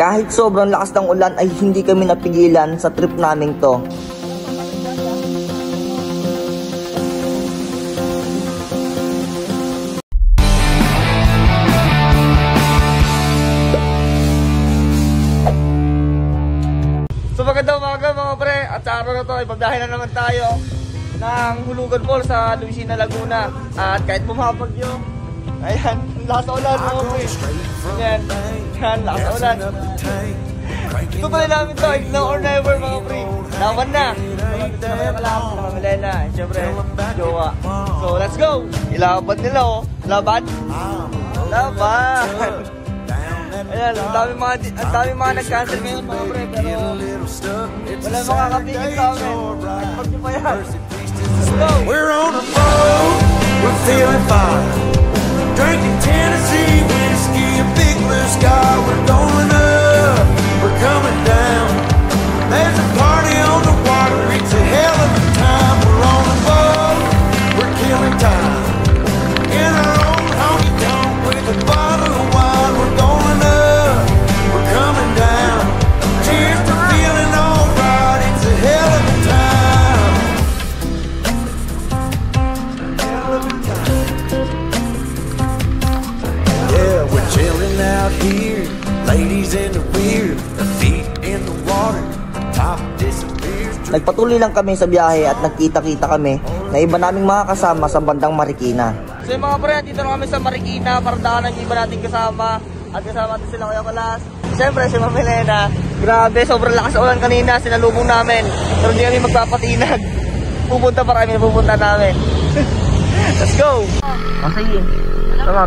Kahit sobrang lakas ng ulan ay hindi kami napigilan sa trip naming to. So magandang umaga mga pre, at sa araw na to ay pagdahin na naman tayo ng Hulugan Mall sa Luisina, Laguna. At kahit bumabagyo, ayan, lakas sa ulan mga pre. Ayan, lakas sa ulan. Ito pala namin to, it's now or never mga pre. Laban na. Kami Milena, syempre, jowa. So let's go. Ilaban nila oh. Laban. Laban. Ayan, ang dami mga nag-cancel ngayon mga pre, pero wala makakapigil sa amin. Nagpag nyo pa yan. Let's go! We're on a boat, we're feeling fine. Drinking Tennessee whiskey, a big blue sky. We're going up, we're coming down. There's a party on the water, it's a hell of a time. We're on a boat, we're killing time. In our own honky-tonk with a bottle of wine. We're going up, we're coming down. Cheers to feeling alright, it's a hell of a time. Hell of a time. Yeah, we're chilling out here, ladies in the rear, the feet in the water, the top disappears. Nagpatuloy lang kami sa biyahe at nagkita-kita kami na iba naming mga kasama sa bandang Marikina. So yung mga pre, dito na kami sa Marikina para daanan yung iba nating kasama. At kasama natin sila Kuya Kulas. Siyempre si Ma'am Milena. Grabe, sobrang lakas ulan kanina, sinalubong namin. Pero hindi kami magpapatinag. Pupunta pa kami, pupunta namin. Let's go! O sige, sama.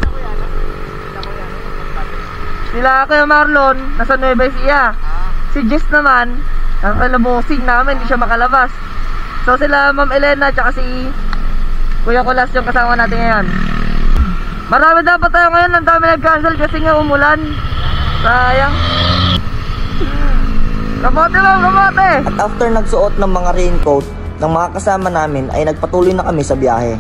Sila Kuya Marlon, nasa Nueva Ecija. Si Jess naman, nakalabosing namin, hindi siya makalabas. So sila Ma'am Elena, tsaka si Kuya Kulas yung kasama natin ngayon. Marami dapat tayo ngayon, ang dami nag-cancel kasi nga umulan. Sayang. Kamote lang, kamote! At after nagsuot ng mga raincoat ng mga kasama namin ay nagpatuloy na kami sa biyahe.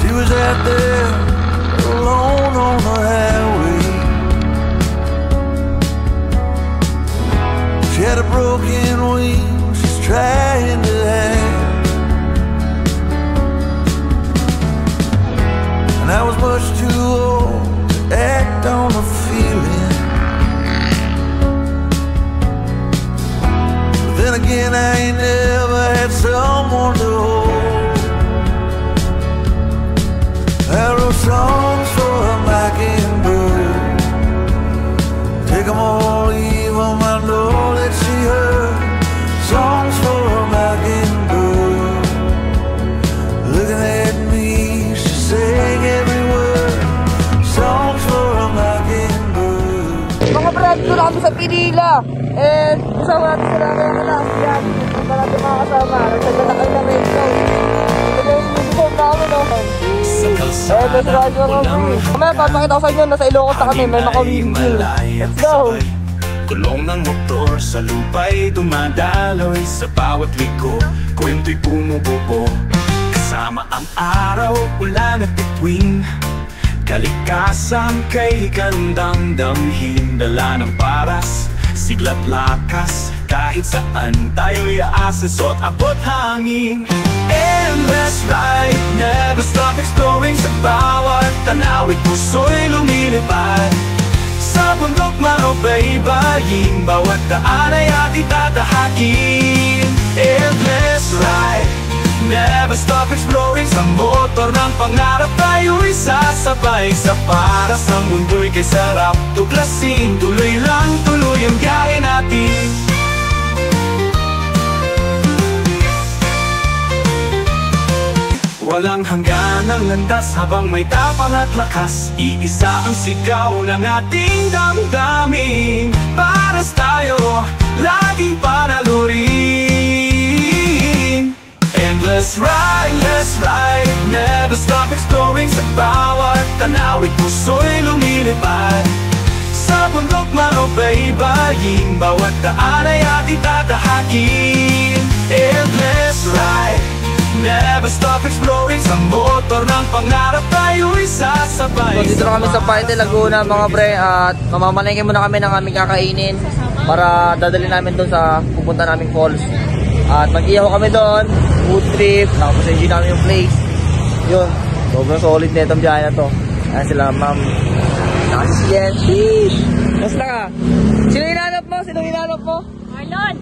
She was out there alone on the highway. She had a broken wing, she's trying to hide. And I was much too old to act on a feeling. But then again, I ain't never had someone to hold. I wrote songs for a mockingbird. Take them all, leave them, I know that she heard. Songs for a mockingbird. Looking at me, she sang every word. Songs for a mockingbird. Mga brad, doon kami sa Pinila. And kasama natin sila Kuya Kulas. Yan, kasama natin mga kasama. Nagsagal na kayo na rin. Ito yung uniform namin, no? Eh, let's ride mga free. Mamaya, papakita ko sa inyo, nasa Ilocos na kami, may makawigil. Let's go! Tulong ng motor sa lupa'y dumadaloy. Sa bawat liko, kwento'y bumububo. Kasama ang araw, ulan at bituin. Kalikasan kay gandang damhin. Dala ng paras, sigla't lakas. Kahit saan tayo'y aases at abot hangin. Endless ride, never stop exploring. Sa bawat tanawid, puso'y lumilipad. Sa bundok marubaybayin, bawat daan ay ating tatahakin. Endless ride, never stop exploring. Sa motor ng pangarap tayo'y sasabay. Sa paras ng mundo'y kay sarap tuklasin. Tuloy lang, tuloy ang biyahe natin. Walang hanggan ang landas habang may tapang at lakas. Iisa ang sigaw ng ating damdamin. Paras tayo, laging panalurin. Endless ride, never stop exploring. Sa bawat tanawid, puso'y lumilipad. Sa sa bundok man o baybayin, bawat daan ay ating tatahakin. Endless ride, never stop exploring. Sa motor ng pangarap tayo'y sasabay. So, dito na kami sa Paite, Laguna mga pre. At mamamalengke muna kami ng aming kakainin para dadali namin doon sa pupunta naming falls. At mag-iyaw kami doon, food trip, nakapasensyo namin yung place. Yun, sobrang solid na itong biyahe na to. Ayan sila ma'am. Nakasi si Jen. Sheesh! Basta ka? Sino hinanap mo? Sino hinanap mo? Marlon!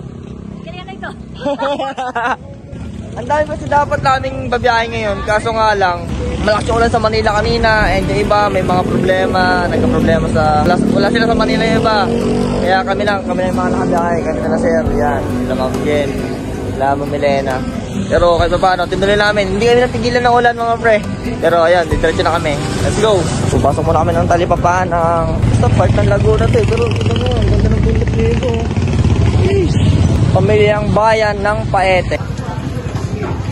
Kaya na ito. Ang dami kasi dapat naming babiyahe ngayon. Kaso nga lang, malakas yung ulan sa Manila kanina. And yung iba, may mga problema. Nagka-problema sa... Wala sila sa Manila yung iba. Kaya kami lang yung mga nakabiyahe. Kami na sir. Yan. Sila Ma'am Jen. Sila Ma'am Milena. Pero kahit pa paano, tinuloy namin. Hindi kami natigilan ng ulan mga pre. Pero ayan, diretso na kami. Let's go! Pupasok muna kami ng talipapaan ng... Basta part ng Laguna to eh. Pero ito mo, ang ganda ng bundok dito. Pamilyang bayan ng Paete.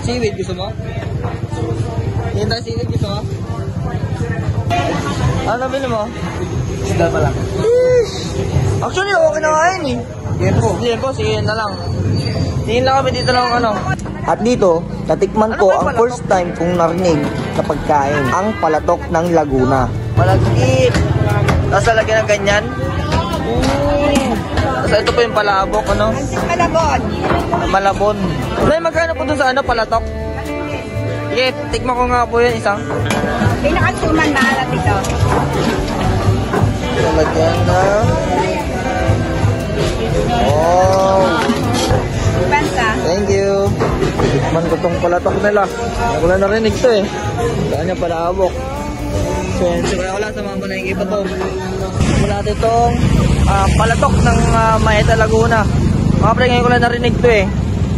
Seaweed gusto mo? Hindi tayo seaweed gusto mo? Ano nabili mo? Isda pa lang. Actually, okay na nga yun eh. Yempo, sige na lang. Tingin lang kami dito ng ano. At dito, natikman ko ang first time kong narinig na pagkain, ang palatok ng Laguna. Malagkit. Tapos lalagyan ng ganyan. Tapos ito po yung palabok, ano? Malabon. Malabon. May magkano po dun sa ano, palatok? Sige, tikman ko nga po yun, isang. Pinakatuman maalat ito. Lalagyan na. Oh, Banta. thank you. Tikman ko tong palatok nila. Ako lang narinig to eh. Daan niya palabok. So kaya wala sa mga panahingin pa to. Wala itong palatok ng Maeta Laguna. Mga pre, ngayon ko lang narinig to eh.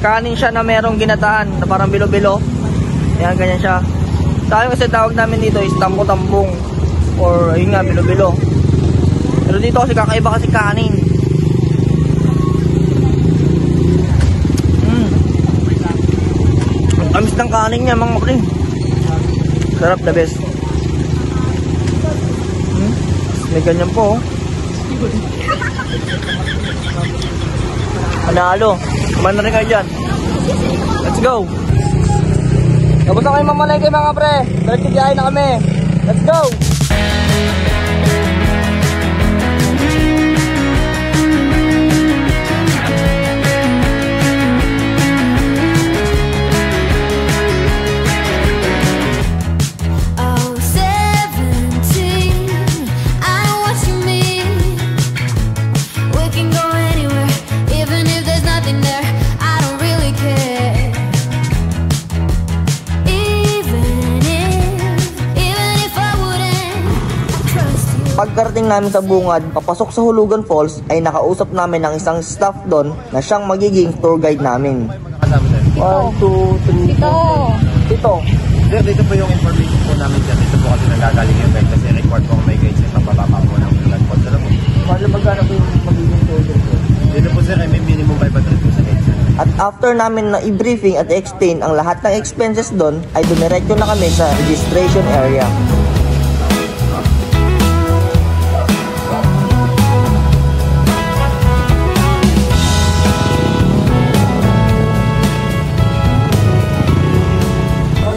Kanin siya na merong ginataan na parang bilo-bilo. Ayan, ganyan siya. Sa akin kasi tawag namin dito is tambo-tambong. Or ayun nga, bilo-bilo. Pero dito kasi kakaiba kasi kanin. Ang tamis ng kanin niya, mga pre. Sarap, the best. May ganyan po. Panalo. Kumain na rin kayo dyan. Let's go. Tapos na kayo mamalengke mga pre. Diretso biyahe na kami. Let's go. Pagkarating namin sa bungad, papasok sa Hulugan Falls, ay nakausap namin ng isang staff doon na siyang magiging tour guide namin. 1, 2, 3, Ito. Ito. Sir, dito po yung information po namin dyan. Dito po kasi nagagaling yung guide kasi record po kung may guide sa pababa po ng Hulugan Falls. Ano po? Paano magkano po yung magiging tour guide? Dito po sir, may minimum 500 po sa guide sir. At after namin na i-briefing at explain ang lahat ng expenses doon, ay dumiretso na kami sa registration area.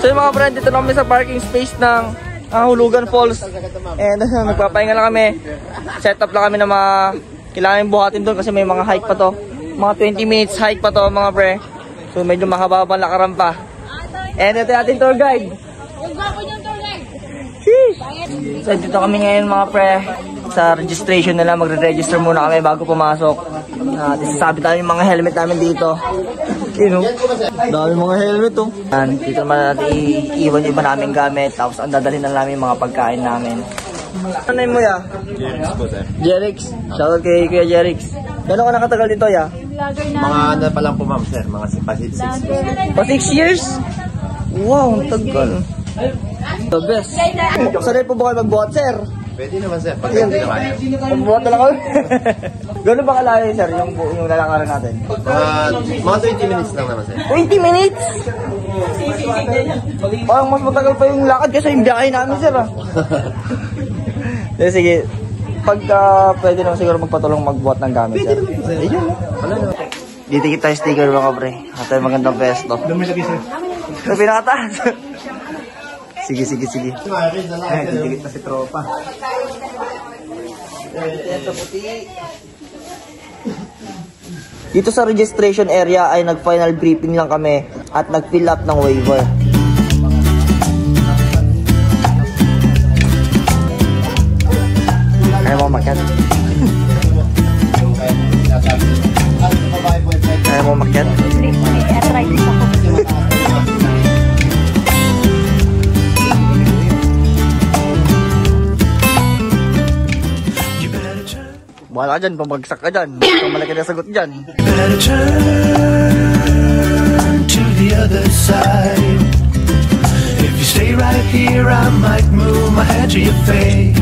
So yung mga friend, dito na kami sa parking space ng Hulugan Falls. And nagpapahinga lang kami. Set up lang kami na mga kailangan buhatin doon kasi may mga hike pa to. Mga 20 minutes hike pa to mga pre. So medyo mahaba pa lakaran pa. And ito yung ating tour guide. So dito kami ngayon mga pre. Sa registration nila, magre-register muna kami bago pumasok. Isasabi tayo yung mga helmet namin dito. You know, dami mga helmet oh. And dito naman natin iiwan yung iba namin gamit. Tapos ang dadalhin na namin yung mga pagkain namin. Ano name mo ya? Jerix po sir. Jerix. Shoutout kay Kuya Jerix. Gano'n ka nakatagal dito ya? Mga ano pa lang po ma'am sir, mga 6 years. Pa 6 years? Wow, ang tagal. The best. Sanay po ba kayo magbuhat sir? Pwede naman sir, pag hindi naman. Magbuhat na lang kami. Gano'n ba kalayo sir yung lalakaran natin? Mga 20 minutes lang naman sir. 20 minutes? Parang mas matagal pa yung lakad kasi yung biyahe namin sir ah. Sige. pag pwede naman siguro magpatulong magbuhat ng gamit, sir. Ayun, dito tayo sticker mga pre. At tayo magandang pesto. Sa pinakataas. Sige. Didikit na si tropa. Dito sa registration area ay nag-final briefing lang kami at nag-fill up ng waiver. Ayaw mo makyat? Ayaw mo makyat? Arthritis ako. Bahala ka dyan, pamagsak ka dyan. Malaki na sagot dyan. Better turn to the other side. If you stay right here, I might move my head to your face.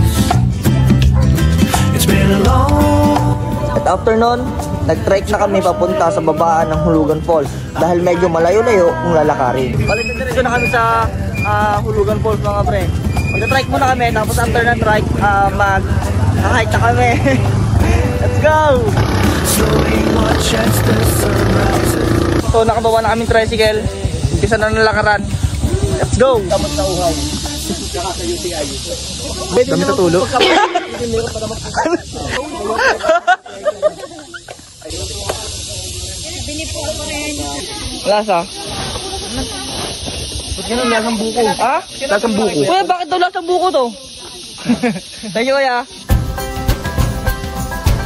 It's been a long. At after nun, nag-trek na kami papunta sa babaan ng Hulugan Falls dahil medyo malayo-layo kung lalakarin. Balik na kami sa Hulugan Falls mga pre. Mag-trek muna kami, tapos after ng trek, mag-hike na kami. Let's go! Slowly watch as the sun rises. So nakabawa na kaming tricycle, umpisa na ng lakaran. Let's go! Dapat na uhaw. Kami tutulog. Binipuro ko rin. Lasa? Ba't ganun, lasang buko? Ha? Lasang buko. Kuya, bakit daw lasang buko to? Thank you, kuya.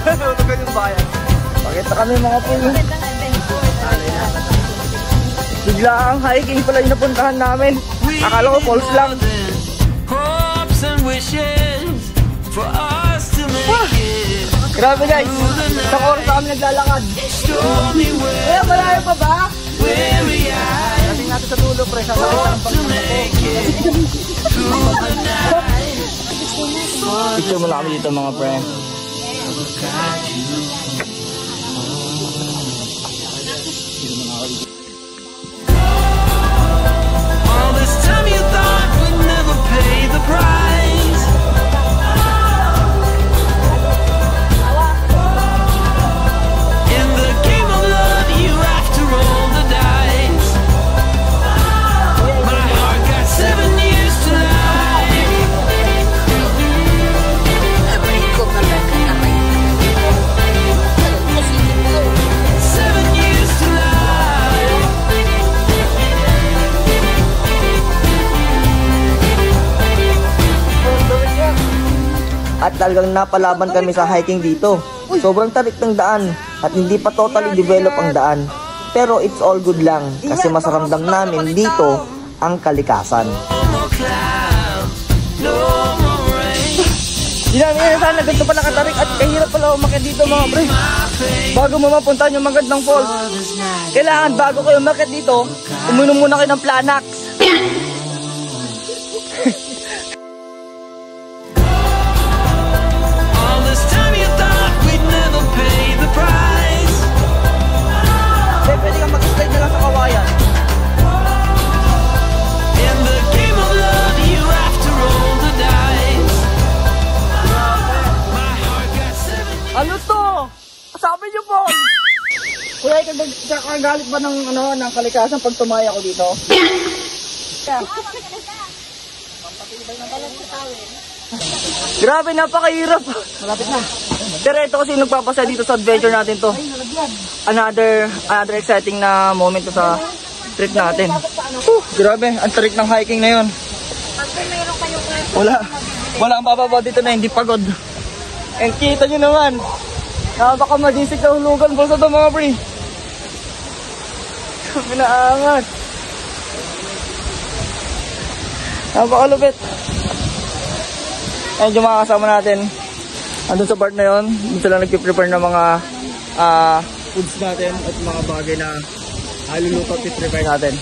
Tulugan yung bayan. Bakit na kami mga po? Bigla ang hiking pala yung napuntahan namin. Akala ko falls lang. Hopes and wishes for us to make it. Grabe guys, sa oras na kami naglalakad. Stormy weather, Kuya, malayo pa ba? weary eyes. Dating natin sa dulo, pre. To make it through the night. Picture mo lang kami dito mga pre. All this time you thought we'd never pay the price. In the game of love, you have to roll the dice. My heart got 7 years to life. 7 years to life. At talagang napalaban kami sa hiking dito. Sobrang tarik ng daan at hindi pa totally develop ang daan. Pero it's all good lang kasi masaramdam namin dito ang kalikasan. No clouds, no more rain. Hindi namin inasahan na ganito pala katarik at kahirap pala umakyat dito mga pre. Bago mo mapuntahan yung magandang falls, kailangan bago kayo umakyat dito, uminom muna kayo ng Planax. All this time you thought we'd never pay the price. Pwede kang mag-slide na lang sa kawayan. In the game of love, you have to roll the dice. My heart got 7 years. Ano to? Sabi niyo po! Kuya, kagalit ba ng kalikasan pag tumaya ko dito? Grabe, napakahirap. Malapit na. Pero ito kasi yung nagpapasaya dito sa adventure natin to. Another exciting na moment to sa trip natin. Grabe, ang tarik ng hiking na yun. Wala ang bababa dito na hindi pagod. And kita nyo naman, napakamadisik na hulugan falls na ito mga pre. Pinaangat. Napakalupit. Ayun yung mga kasama natin. Andun sa part na yun, dito sila nagpiprepare ng mga foods natin at mga bagay na luluto at piprepare natin.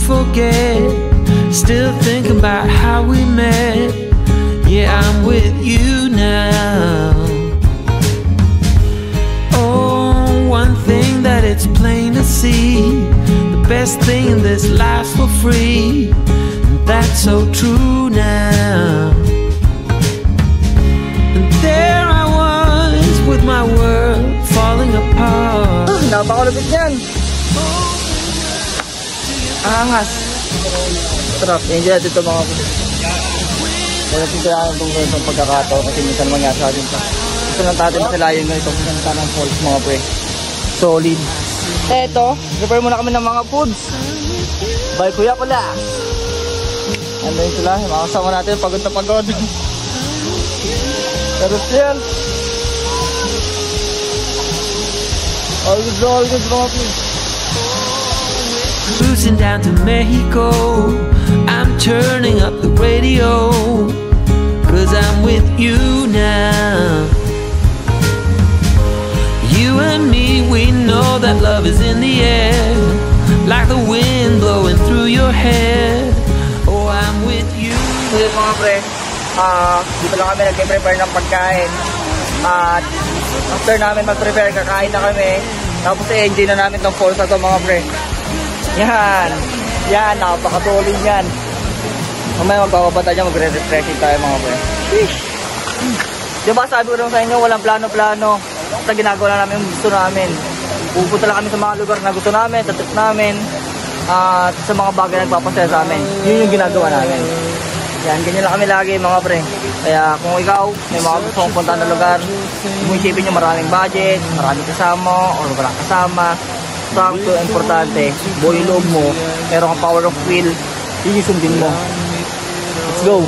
forget. Still thinking about how we met. Yeah, I'm with you now. Oh, one thing that it's plain to see, the best thing in this life's for free. And that's so true now. And there I was with my world falling apart. Napakalupit yan. Angas. Sarap. Enjoy natin ito mga kapatid. Kaya natin kailangan itong sa pagkakataon kasi minsan mangyari sa atin pa. Gusto lang natin sa layo ng itong kanta ng falls mga pre. Solid. Eto, prepare muna kami ng mga foods. Bye kuya pala. Ano yun sila? Mga kasama natin, pagod na pagod. Sarap yan. All good mga pre. Cruising down to Mexico, I'm turning up the radio, 'cause I'm with you now. You and me, we know that love is in the air, like the wind blowing through your hair. Oh, I'm with you. So yun mga pre, dito lang kami nag-prepare ng pagkain. At after namin mag-prepare, kakain na kami. Tapos i-enjoy na namin tong falls na to mga pre. Yan, napakatulin yan. Mamaya magbababata niya, magre-refreshing tayo mga pre. Diba sabi ko lang sa inyo, walang plano-plano. Basta ginagawa na namin yung gusto namin. Pupunta lang kami sa mga lugar na gusto namin, sa trip namin. At sa mga bagay na nagpapasaya sa amin. Yun yung ginagawa namin. Yan, ganyan lang kami lagi mga pre. Kaya kung ikaw, may mga gusto kong punta na lugar, kung isipin nyo maraming budget, maraming kasama, or walang kasama, sakto, importante, buo yung loob mo, meron kang power of will, yun yung sundin mo. Let's go!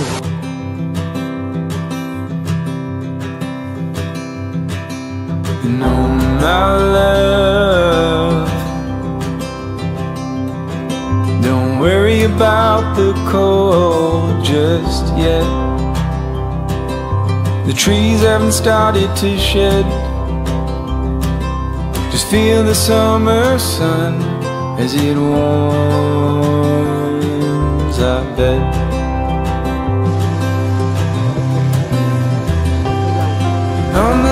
No, my love, don't worry about the cold just yet. The trees haven't started to shed. Just feel the summer sun as it warms our bed. I'm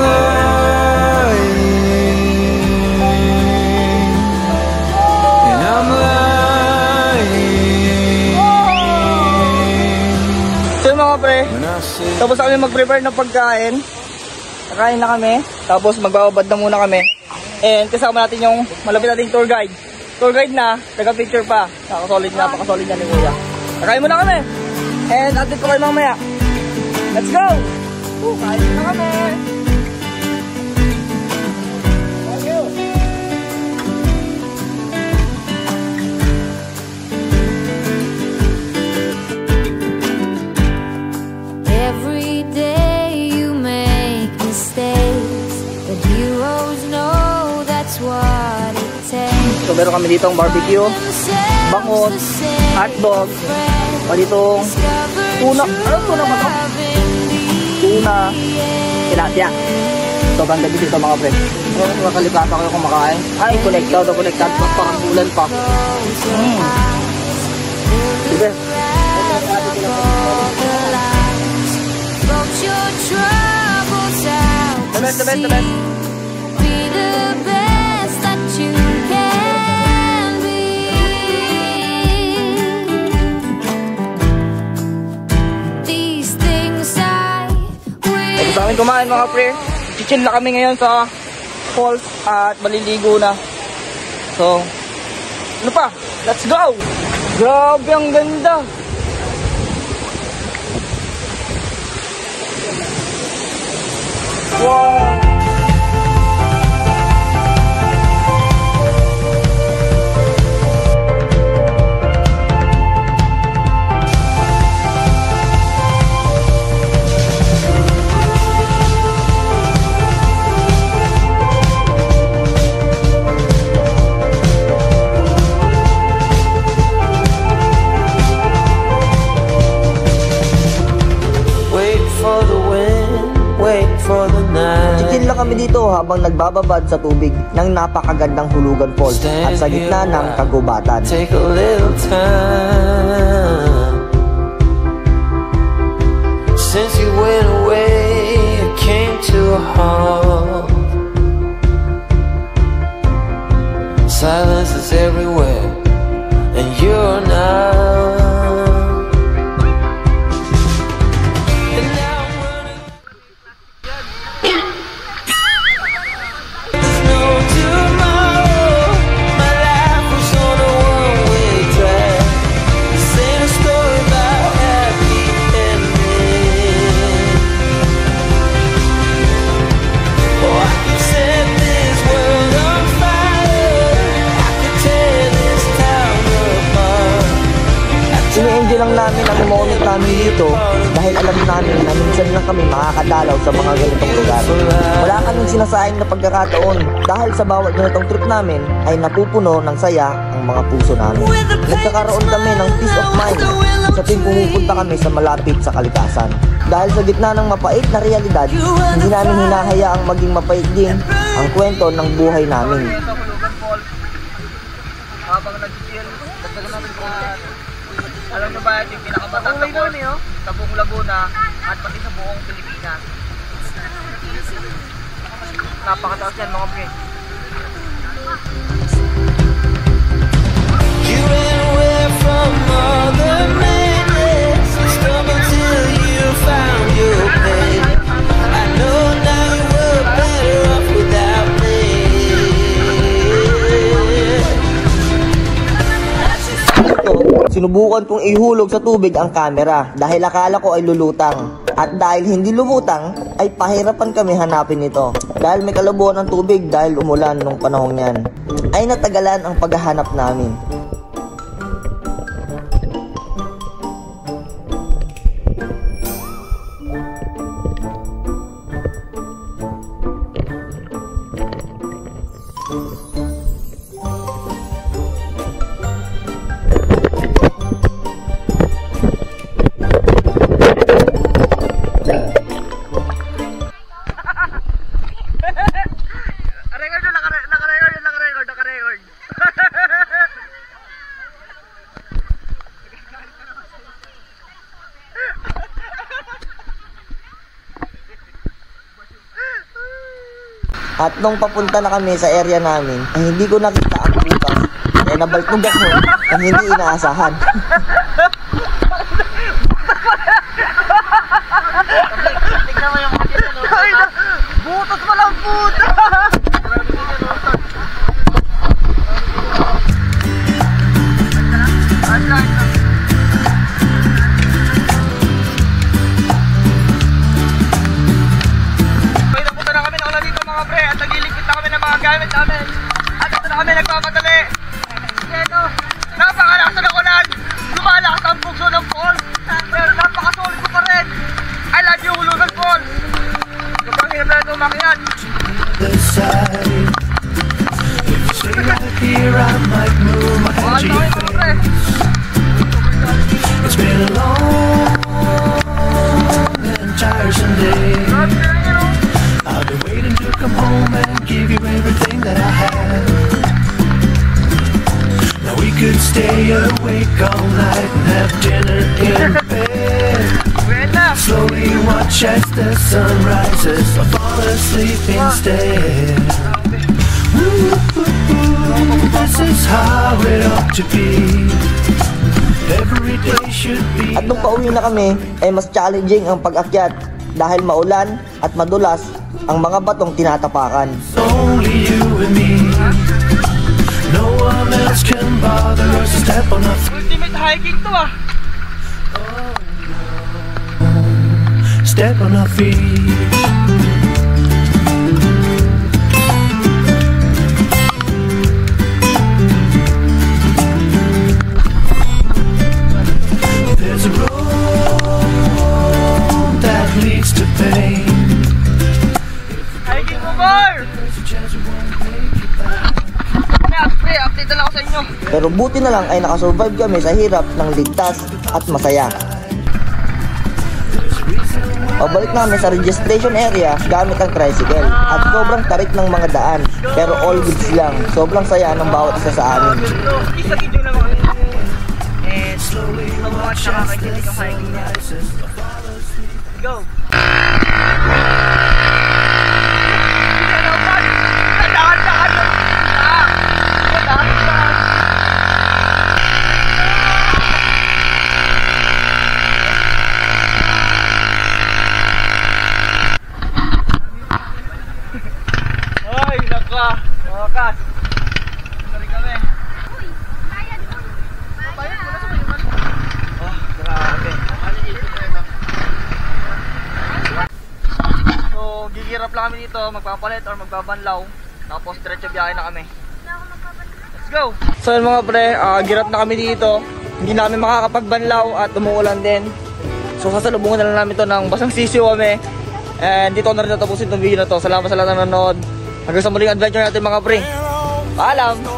Tapos kami mag-prepare ng pagkain. Kakain na kami. Tapos magbababad na muna kami. And kasama natin yung malapit nating tour guide. Tour guide na, taga-picture pa. Napakasolid niya ni Kuya. Kakain muna kami. And update ko kayo mamaya. Let's go! Kain na kami! Thank you! Every day you make mistakes, but heroes know that's what it takes. So meron kami ditong barbecue, bangot, hotdog, ditong tuna. Ano tuna ba ito? Tuna, tilapia. Sobrang gabi dito mga pre. Makalikata kayo kumakain. Ay, connectado. Parang bulan pa. Sige. The best. Be the best that you can be. These things I will. Gusto kami kumain mga pre. Chill na kami ngayon sa falls at maliligo na. So, ano pa? Let's go! Grabe ang ganda! Wow! habang nagbababad sa tubig ng napakagandang Hulugan Falls at sa gitna ng kagubatan. Take a little time. Since you went away, it came to a halt. Silence is everywhere, and you're not. And now I'm running. There's no tomorrow. My life was on a one-way track. This ain't a story about happy ending. Oh, I could set this world on fire. I could tear this town apart. Ini-enjoy lang namin ang moment namin dito dahil alam namin na minsan lang kami makakadalaw sa mga ganitong lugar. Wala kaming sinasayang na pagkakataon dahil sa bawat ganitong trip namin ay napupuno ng saya ang mga puso namin. Nagkakaroon kami ng peace of mind sa tuwing pumupunta kami sa malapit sa kalikasan. Dahil sa gitna ng mapait na realidad, hindi namin hinahayaang maging mapait din ang kwento ng buhay namin. Sa Hulugan Falls, habang nag-chill, dagdagan natin sa alam nyo ba yung pinakabatang na falls sa buong Laguna at pati sa buong Pilipinas. Napakataas yan mga pre. You ran away from all the madness. Stumbled till you found your place. I know now you were better off without me. Sinubukan kong ihulog sa tubig ang camera dahil akala ko ay lulutang. At dahil hindi lumutang, ay pahirapan kami hanapin ito. Dahil may kalabuan ng tubig dahil umulan nung panahong yan. Ay natagalan ang paghahanap namin. Naka-record. At nung papunta na kami sa area namin, ay hindi ko nakita ang butas. Kaya nabaltog ako ng hindi inaasahan. Tignan mo yung mga butas pa lang puta! Gamit namin. At ito na kami nagpapadali. Ito, napakalakas ng ulan. Lumalakas ang bugso ng falls. Pero napakasolid ko pa rin. I love you, Hulugan Falls. Sobrang hirap na ito umakyat. It's been a long and tiresome day. I've been waiting to come home and give you everything that I have. Now we could stay awake all night and have dinner in bed. Slowly watch as the sun rises or fall asleep instead. This is how it ought to be. Every day should be. At nung pauwi na kami, ay mas challenging ang pag-akyat dahil maulan at madulas ang mga batong tinatapakan. Only you and me. No one else can bother us to step on our feet. Ultimate hiking to ah. Step on our feet. There's a road that leads to pain. Hiking mo, boy! Update na lang ako sa inyo. Pero buti na lang ay nakasurvive kami sa hirap ng ligtas at masaya. There's a reason why Pabalik namin sa registration area gamit ang tricycle. At sobrang tarik ng mga daan. Pero all goods lang. Sobrang saya ng bawat isa sa amin. Isa video lang ako. And so much nakakakilig ang hiking niya. Go! Ay, naka! Wakas! Sorry kami. Oh, grabe. So, gigirap lang kami dito, magpapalit or magbabanlaw. Tapos diretso biyahe na kami. Let's go! So yun mga pre, girap na kami dito. Hindi namin makakapagbanlaw at umuulan din. So sasalubungan na lang namin to ng basang sisiw kami. And dito na rin natapusin itong video na to. Salamat sa lahat ng nanonood. Hanggang sa muling adventure natin mga pre. Paalam!